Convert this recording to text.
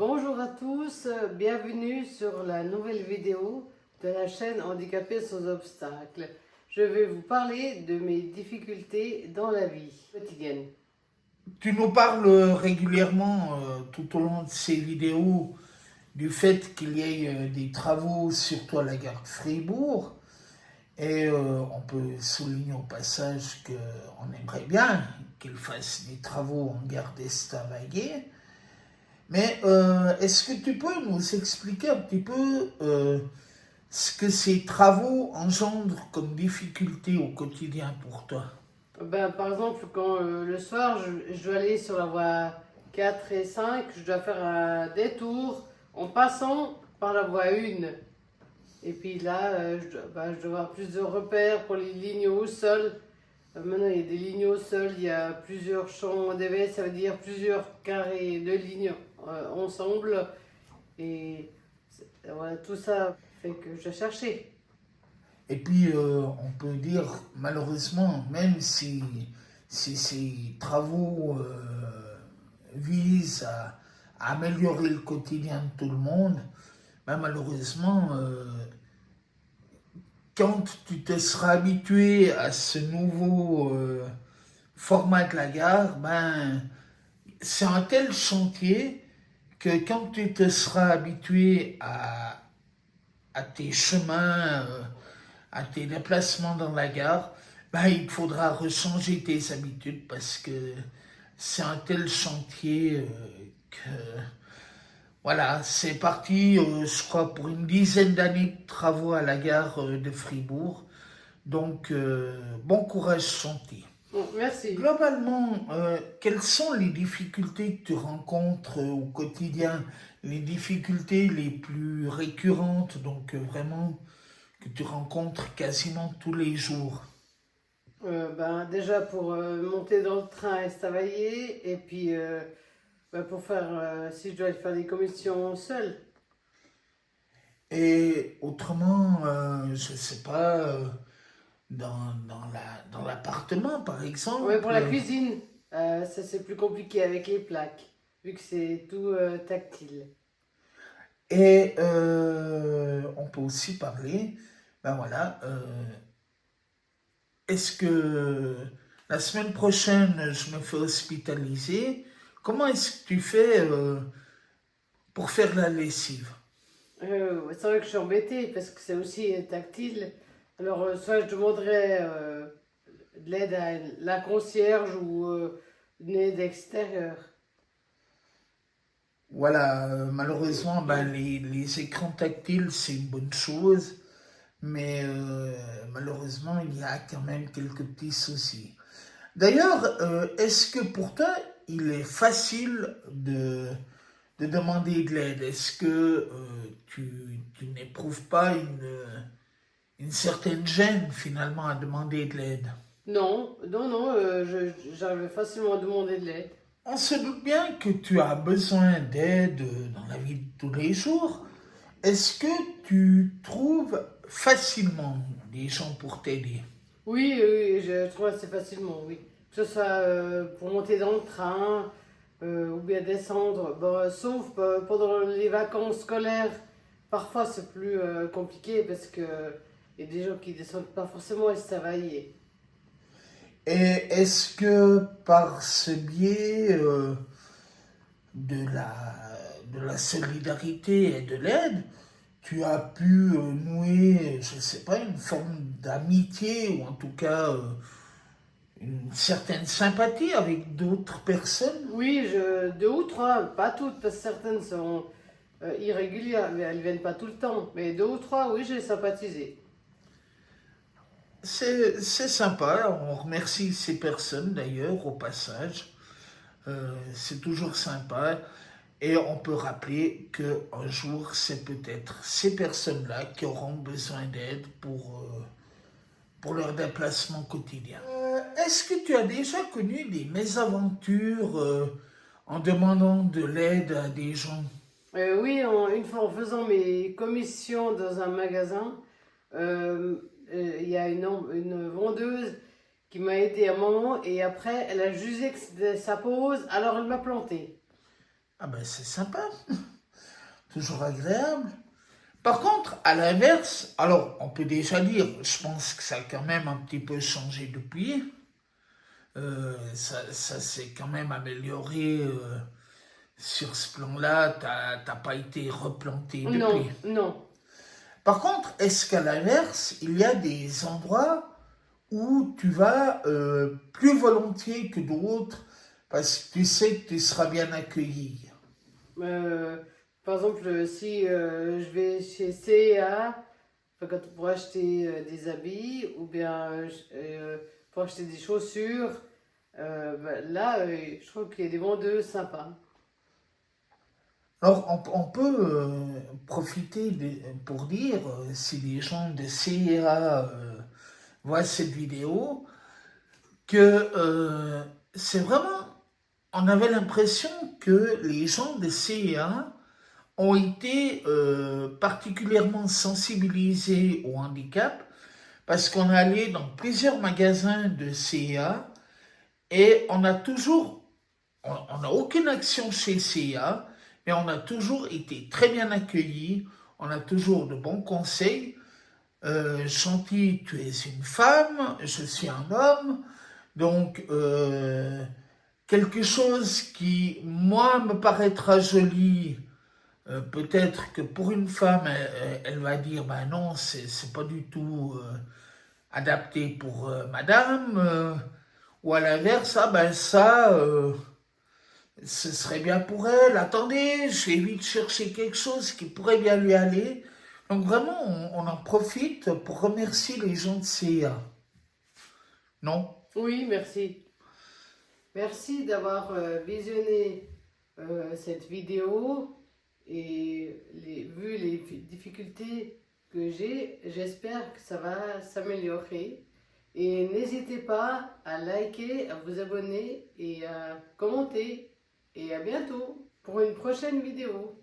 Bonjour à tous, bienvenue sur la nouvelle vidéo de la chaîne Handicapés sans obstacles. Je vais vous parler de mes difficultés dans la vie quotidienne. Tu nous parles régulièrement tout au long de ces vidéos du fait qu'il y ait des travaux, surtout à la gare de Fribourg. Et on peut souligner au passage qu'on aimerait bien qu'ils fassent des travaux en gare d'Estavayer. Mais est-ce que tu peux nous expliquer un petit peu ce que ces travaux engendrent comme difficulté au quotidien pour toi? Par exemple, quand le soir je dois aller sur la voie 4 et 5, je dois faire un détour en passant par la voie 1. Et puis là, je dois avoir plus de repères pour les lignes au sol. Maintenant, il y a des lignes au sol, il y a plusieurs champs d'éveil, ça veut dire plusieurs carrés de lignes ensemble. Et voilà, tout ça fait que je cherchais. Et puis, on peut dire, malheureusement, même si ces travaux visent à améliorer le quotidien de tout le monde, ben malheureusement, quand tu te seras habitué à ce nouveau format de la gare, ben, c'est un tel chantier que quand tu te seras habitué à tes chemins, à tes déplacements dans la gare, ben, il te faudra rechanger tes habitudes parce que c'est un tel chantier que voilà, c'est parti, je crois, pour une dizaine d'années de travaux à la gare de Fribourg. Donc, bon courage chantier. Bon, merci. Globalement, quelles sont les difficultés que tu rencontres au quotidien, les difficultés les plus récurrentes, donc vraiment que tu rencontres quasiment tous les jours? Déjà pour monter dans le train à Estavayer et puis pour faire, si je dois aller faire des commissions seule. Et autrement, je ne sais pas, dans l'appartement par Ouais, pour exemple. la cuisine, ça c'est plus compliqué avec les plaques, vu que c'est tout tactile. Et on peut aussi parler, ben voilà, est-ce que la semaine prochaine, je me fais hospitaliser? Comment est-ce que tu fais pour faire la lessive? Ouais, c'est vrai que je suis embêtée parce que c'est aussi tactile. Alors, soit je demanderais de l'aide à la concierge ou une aide extérieure. Voilà, malheureusement, ben, les écrans tactiles, c'est une bonne chose, mais malheureusement, il y a quand même quelques petits soucis. D'ailleurs, est-ce que pour toi, il est facile de demander de l'aide? Est-ce que tu n'éprouves pas une certaine gêne finalement à demander de l'aide? Non, non, non, j'arrive facilement à demander de l'aide. On se doute bien que tu as besoin d'aide dans la vie de tous les jours. Est-ce que tu trouves facilement des gens pour t'aider? Oui, oui, je trouve assez facilement, oui. Que ce soit pour monter dans le train ou bien descendre. Bon, sauf pendant les vacances scolaires, parfois c'est plus compliqué parce que il y a des gens qui descendent pas forcément à Estavayer. Et est-ce que par ce biais de la solidarité et de l'aide, tu as pu nouer, je ne sais pas, une forme d'amitié ou en tout cas une certaine sympathie avec d'autres personnes? Oui, deux ou trois, pas toutes, parce que certaines sont irrégulières, mais elles viennent pas tout le temps. Mais deux ou trois, oui, j'ai sympathisé. C'est sympa, on remercie ces personnes d'ailleurs au passage. C'est toujours sympa. Et on peut rappeler qu'un jour, c'est peut-être ces personnes-là qui auront besoin d'aide pour leur déplacement quotidien. Est-ce que tu as déjà connu des mésaventures en demandant de l'aide à des gens? Oui, une fois en faisant mes commissions dans un magasin, euh, il y a une vendeuse qui m'a aidé un moment et après elle a jugé que c'était sa pause, alors elle m'a planté. Ah ben c'est sympa. toujours agréable. Par contre, à l'inverse, alors on peut déjà dire, je pense que ça a quand même un petit peu changé depuis. Ça s'est quand même amélioré sur ce plan-là. T'as pas été replanté Non, depuis. non. Par contre, est-ce qu'à l'inverse, il y a des endroits où tu vas plus volontiers que d'autres parce que tu sais que tu seras bien accueilli? Euh, Par exemple, si je vais chez C&A, enfin, pour acheter des habits ou bien pour acheter des chaussures, là, je trouve qu'il y a des vendeurs sympas. Alors, on peut profiter pour dire, si les gens de CIA voient cette vidéo, que c'est vraiment, on avait l'impression que les gens de CIA ont été particulièrement sensibilisés au handicap parce qu'on allait dans plusieurs magasins de CIA et on a toujours, on n'a aucune action chez CIA, mais on a toujours été très bien accueillis, on a toujours de bons conseils. Chanty, tu es une femme, je suis un homme, donc quelque chose qui, moi, me paraîtra joli, peut-être que pour une femme, elle va dire, ben non, c'est pas du tout adapté pour madame, ou à l'inverse, ah ben ça, ce serait bien pour elle, attendez, je vais vite chercher quelque chose qui pourrait bien lui aller. Donc vraiment, on en profite pour remercier les gens de CIA. Non? Oui, merci. Merci d'avoir visionné cette vidéo et vu les difficultés que j'ai, j'espère que ça va s'améliorer. Et n'hésitez pas à liker, à vous abonner et à commenter. Et à bientôt pour une prochaine vidéo.